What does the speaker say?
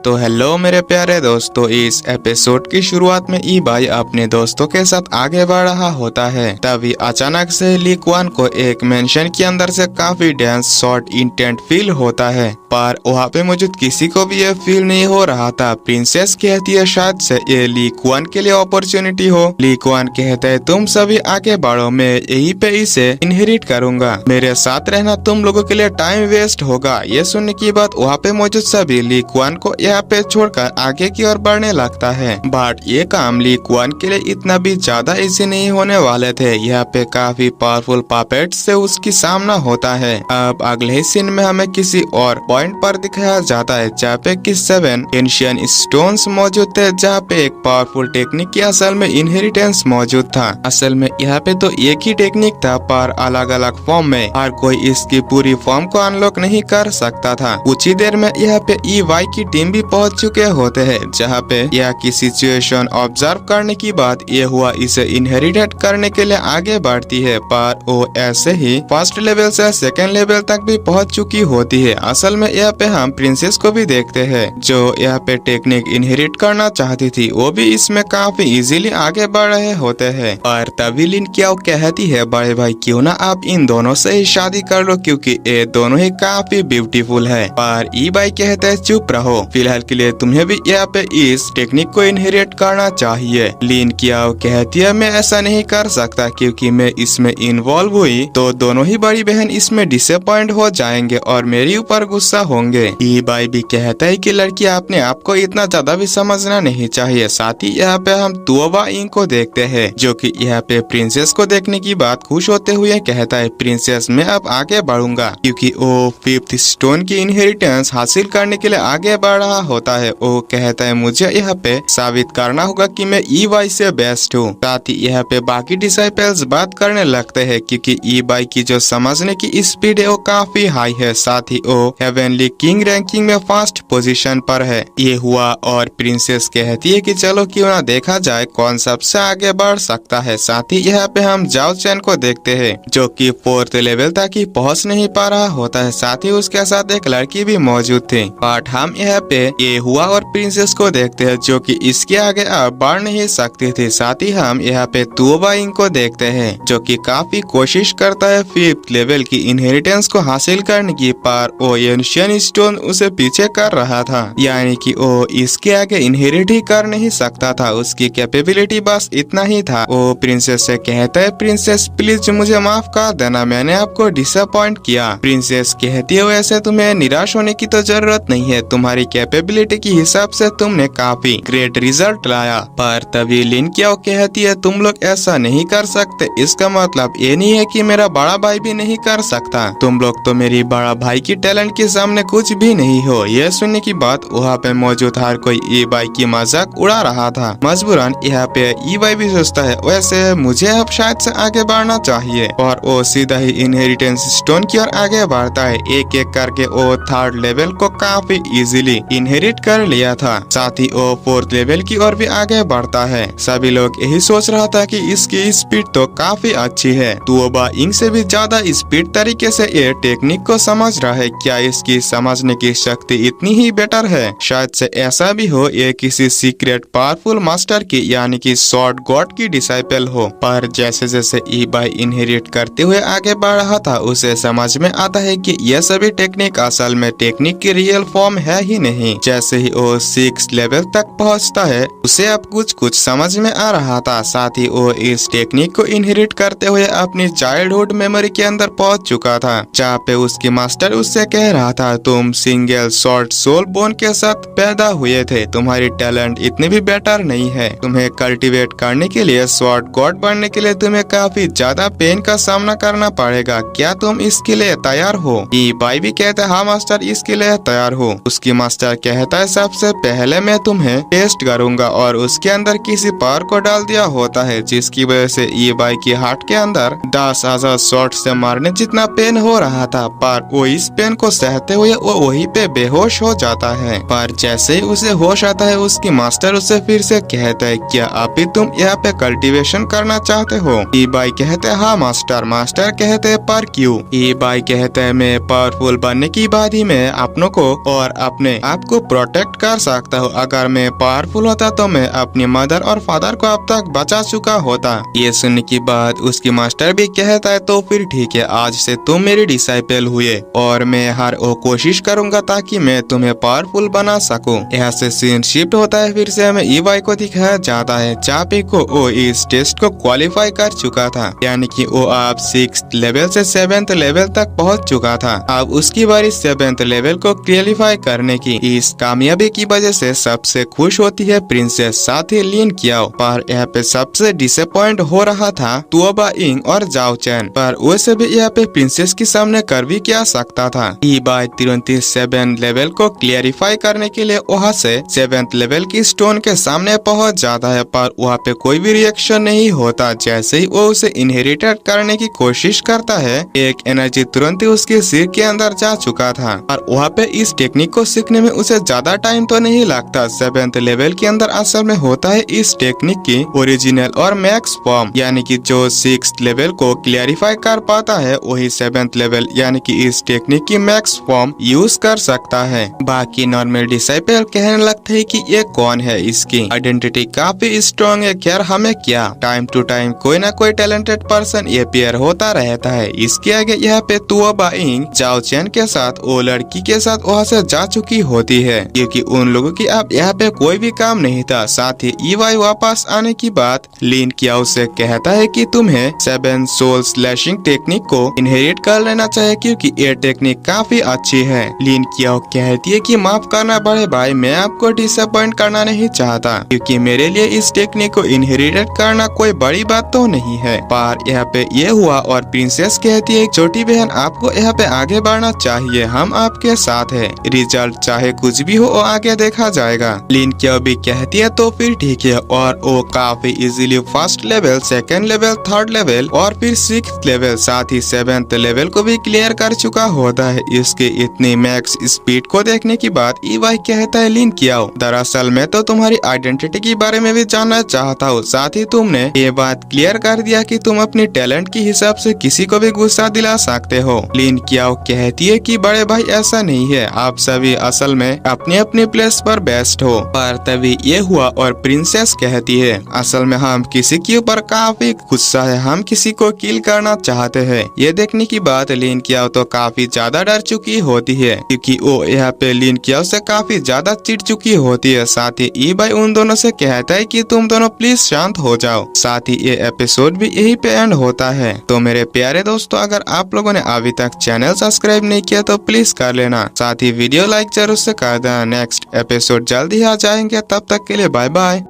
तो हेलो मेरे प्यारे दोस्तों, इस एपिसोड की शुरुआत में ई भाई अपने दोस्तों के साथ आगे बढ़ रहा होता है। तभी अचानक से ली क्वान को एक मेंशन के अंदर से काफी डेंस शॉर्ट इंटेंट फील होता है, पर वहाँ पे मौजूद किसी को भी ये फील नहीं हो रहा था। प्रिंसेस कहती है शायद से ये ली क्वान के लिए अपॉर्चुनिटी हो। ली क्वान कहते है तुम सभी आगे बढ़ो, मैं यही पे इसे इनहेरिट करूंगा, मेरे साथ रहना तुम लोगों के लिए टाइम वेस्ट होगा। ये सुनने की बात वहाँ पे मौजूद सभी ली क्वान को यहाँ पे छोड़कर आगे की ओर बढ़ने लगता है। बट ये काम ली क्वान के लिए इतना भी ज्यादा इजी नहीं होने वाले थे। यहाँ पे काफी पावरफुल पपेट से उसकी सामना होता है। अब अगले ही सीन में हमें किसी और पॉइंट पर दिखाया जाता है जहाँ पे कि 7 एंशियंट स्टोन्स मौजूद थे, जहाँ पे एक पावरफुल टेक्निक की असल में इनहेरिटेंस मौजूद था। असल में यहाँ पे तो एक ही टेक्निक था पर अलग अलग फॉर्म में, हर कोई इसकी पूरी फॉर्म को अनलॉक नहीं कर सकता था। कुछ ही देर में यहाँ पे EY की टीम भी पहुंच चुके होते हैं, जहाँ पे यह की सिचुएशन ऑब्जर्व करने की बाद ये हुआ इसे इनहेरिटेड करने के लिए आगे बढ़ती है, पर वो ऐसे ही फर्स्ट लेवल से सेकंड लेवल तक भी पहुंच चुकी होती है। असल में यहाँ पे हम प्रिंसेस को भी देखते हैं जो यहाँ पे टेक्निक इनहेरिट करना चाहती थी, वो भी इसमें काफी इजीली आगे बढ़ रहे होते हैं। और तभी लिन क्या कहती है बड़े भाई क्यों ना आप इन दोनों से ही शादी कर लो, क्योंकि ये दोनों ही काफी ब्यूटीफुल है। पर EY कहते हैं चुप रहो, फिलहाल के लिए तुम्हें भी यहाँ पे इस टेक्निक को इनहेरिट करना चाहिए। लिन क्या कहती है मैं ऐसा नहीं कर सकता, क्योंकि मैं इसमें इन्वॉल्व हुई तो दोनों ही बड़ी बहन इसमें डिसअपॉइंट हो जाएंगे और मेरे ऊपर गुस्सा होंगे। EY भी कहता है कि लड़की अपने आप को इतना ज्यादा भी समझना नहीं चाहिए। साथ ही यहाँ पे हम तुओबा इंग को देखते हैं जो कि यहाँ पे प्रिंसेस को देखने की बात खुश होते हुए कहता है प्रिंसेस मैं अब आगे बढ़ूंगा, क्योंकि वो 5th स्टोन की इनहेरिटेंस हासिल करने के लिए आगे बढ़ रहा होता है। वो कहता है मुझे यहाँ पे साबित करना होगा कि मैं EY से बेस्ट हूँ। साथ ही यहाँ पे बाकी डिसाइपल्स बात करने लगते हैं, क्योंकि EY की जो समझने की स्पीड है वो काफी हाई है। साथ ही वो हेवनली किंग रैंकिंग में फर्स्ट पोजीशन पर है। ये हुआ और प्रिंसेस कहती है कि चलो क्यों ना देखा जाए कौन सबसे आगे बढ़ सकता है। साथ ही यहाँ पे हम जाओ चैन को देखते हैं जो कि 4th लेवल तक ही पहुँच नहीं पा रहा होता है। साथ ही उसके साथ एक लड़की भी मौजूद थी। बट हम यहाँ पे ये हुआ और प्रिंसेस को देखते हैं जो कि इसके आगे अब बढ़ नहीं सकती थी। साथ ही हम यहाँ पे तुओबा इंग को देखते हैं जो कि काफी कोशिश करता है 5th लेवल की इनहेरिटेंस को हासिल करने की, पर वो एंशियंट स्टोन उसे पीछे कर रहा था, यानी कि वो इसके आगे इनहेरिट ही कर नहीं सकता था। उसकी कैपेबिलिटी बस इतना ही था। वो प्रिंसेस से कहता है प्रिंसेस प्लीज मुझे माफ कर देना, मैंने आपको डिसअपॉइंट किया। प्रिंसेस कहती है वैसे तुम्हें निराश होने की तो जरूरत नहीं है, तुम्हारी कैपेबिलिटी के हिसाब से तुमने काफी ग्रेट रिजल्ट लाया। पर तभी लिन क्या कहती है तुम लोग ऐसा नहीं कर सकते, इसका मतलब ये नहीं है कि मेरा बड़ा भाई भी नहीं कर सकता, तुम लोग तो मेरी बड़ा भाई की टैलेंट के सामने कुछ भी नहीं हो। यह सुनने की बात वहाँ पे मौजूद हर कोई EY की मजाक उड़ा रहा था। मजबूरन यहाँ पे EY भी सोचता है वैसे मुझे अब शायद से आगे बढ़ना चाहिए, और वो सीधा ही इनहेरिटेंस स्टोन की ओर आगे बढ़ता है। एक एक करके वो 3rd लेवल को काफी इजीली इनहेरिट कर लिया था। साथ ही वो 4th लेवल की ओर भी आगे बढ़ता है। सभी लोग यही सोच रहा था कि इसकी स्पीड तो काफी अच्छी है, तुओबा इंग से भी ज्यादा स्पीड तरीके से ये टेक्निक को समझ रहा है। क्या इसकी समझने की शक्ति इतनी ही बेटर है? शायद से ऐसा भी हो ये किसी सीक्रेट पावरफुल मास्टर की यानी कि शॉर्ट गॉड की डिसाइपल हो। पर जैसे जैसे EY इनहेरिट करते हुए आगे बढ़ रहा था उसे समझ में आता है कि यह सभी टेक्निक असल में टेक्निक की रियल फॉर्म है ही नहीं। जैसे ही वो 6th लेवल तक पहुंचता है उसे अब कुछ समझ में आ रहा था। साथ ही वो इस टेक्निक को इनहेरिट करते हुए अपनी चाइल्डहुड मेमोरी के अंदर पहुंच चुका था, जहाँ पे उसकी मास्टर उससे कह रहा था तुम सिंगल शॉर्ट सोल बोन के साथ पैदा हुए थे, तुम्हारी टैलेंट इतनी भी बेटर नहीं है, तुम्हें कल्टीवेट करने के लिए शॉर्ट गॉड बनने के लिए तुम्हें काफी ज्यादा पेन का सामना करना पड़ेगा, क्या तुम इसके लिए तैयार हो? EY भी कहता है हाँ मास्टर इसके लिए तैयार हो। उसकी मास्टर कहता है सबसे पहले मैं तुम्हें टेस्ट करूंगा, और उसके अंदर किसी पावर को डाल दिया होता है जिसकी वजह से EY की हार्ट के अंदर 10,000 शॉट से मारने जितना पेन हो रहा था, पर वो इस पेन को सहते हुए वो वहीं पे बेहोश हो जाता है। पर जैसे ही उसे होश आता है उसकी मास्टर उसे फिर से कहता है क्या अभी तुम यहाँ पे कल्टीवेशन करना चाहते हो? EY कहते हैं हाँ मास्टर। मास्टर कहते हैं पर क्यों? EY कहते हैं मैं पावरफुल बनने की बाद ही मैं अपनों को और अपने आप को प्रोटेक्ट कर सकता हूँ। अगर मैं पावरफुल होता तो मैं अपनी मदर और फादर को अब तक बचा चुका होता। ये सुनने के बाद उसकी मास्टर भी कहता है तो फिर ठीक है, आज से तुम मेरी डिसाइपल हुए और मैं हर वो कोशिश करूंगा ताकि मैं तुम्हें पावरफुल बना सकूं। यहाँ से सीन शिफ्ट होता है, फिर से हमें ईवाई को दिखाया जाता है जहाँ पे को वो इस टेस्ट को क्वालिफाई कर चुका था, यानी कि वो अब 6th लेवल से 7th लेवल तक पहुंच चुका था। अब उसकी बारी 7th लेवल को क्वालिफाई करने की। इस कामयाबी की वजह से सबसे खुश होती है प्रिंसेस, साथ ही लिन कियाओ। पर यहाँ पे सबसे डिसअपॉइंट हो रहा था तुओबा इंग और जाओ चैन, पर वैसे भी यहाँ पे प्रिंसेस के सामने कर भी क्या सकता था। ईबाई तुरंत 7th लेवल को क्लियरिफाई करने के लिए वहाँ से 7th लेवल की स्टोन के सामने पहुँच जाता है, पर वहाँ पे कोई भी रिएक्शन नहीं होता। जैसे ही वो उसे इनहेरिटेड करने की कोशिश करता है, एक एनर्जी तुरंत ही उसके सिर के अंदर जा चुका था। और वहाँ पे इस टेक्निक को सीखने में उसे ज्यादा टाइम तो नहीं लगता। 7th लेवल के अंदर असल में होता है इस टेक्निक की ओरिजिनल और मैक्स फॉर्म, यानी कि जो 6th लेवल को क्लियरिफाई कर पाता है वही 7th लेवल यानी कि इस टेक्निक की मैक्स फॉर्म यूज कर सकता है। बाकी नॉर्मल डिसाइपल कहने लगते हैं कि ये कौन है, इसकी आइडेंटिटी काफी स्ट्रॉन्ग है। खैर हमें क्या, टाइम टू टाइम कोई ना कोई टैलेंटेड पर्सन अपीयर होता रहता है। इसके आगे यहाँ पे तुओबा इंग जाओ चैन के साथ वो लड़की के साथ वहाँ से जा चुकी होती है, क्योंकि उन लोगों की अब यहाँ पे कोई भी काम नहीं था। साथ ही ईवाई वापस आने की बात लिन कियाओ से कहता है कि तुम्हें 7 सोल स्लैशिंग टेक्निक को इनहेरिट कर लेना चाहिए, क्योंकि ये टेक्निक काफी अच्छी है। लिन कियाओ कहती है कि माफ करना बड़े भाई, मैं आपको डिसअपॉइंट करना नहीं चाहता, क्योंकि मेरे लिए इस टेक्निक को इनहेरिटेड करना कोई बड़ी बात तो नहीं है। पर यहाँ पे ये हुआ और प्रिंसेस कहती है छोटी बहन आपको यहाँ पे आगे बढ़ना चाहिए, हम आपके साथ है, रिजल्ट चाहे कुछ भी हो वो आगे देखा जाएगा। लिन कियाओ भी कहती है तो फिर ठीक है, और वो काफी easily first level, second level, third level और फिर 6th लेवल साथ ही 7th लेवल को भी क्लियर कर चुका होता है। इसके इतनी मैक्स स्पीड को देखने की बात ईवाई कहता है लिन कियाओ, दरअसल मैं तो तुम्हारी आइडेंटिटी के बारे में भी जानना चाहता हूँ, साथ ही तुमने ये बात क्लियर कर दिया कि तुम अपनी टैलेंट के हिसाब से किसी को भी गुस्सा दिला सकते हो। लिन कियाओ कहती है कि बड़े भाई ऐसा नहीं है, आप सभी असल में अपनी अपनी प्लेस पर बेस्ट हो। पर तभी ये हुआ और प्रिंसेस कहती है असल में हम किसी के ऊपर काफी गुस्सा है, हम किसी को किल करना चाहते हैं। ये देखने की बात लिन कियाओ तो काफी ज्यादा डर चुकी होती है, क्योंकि वो यहाँ पे लिन कियाओ से काफी ज्यादा चिढ़ चुकी होती है। साथ ही ईबाई उन दोनों से कहता है कि तुम दोनों प्लीज शांत हो जाओ। साथ ही ये एपिसोड भी यही पे एंड होता है। तो मेरे प्यारे दोस्तों, अगर आप लोगों ने अभी तक चैनल सब्सक्राइब नहीं किया तो प्लीज कर लेना, साथ ही वीडियो लाइक जरूर से कर देना। नेक्स्ट एपिसोड जल्दी आ जाएंगे, तब तक के लिए बाय बाय।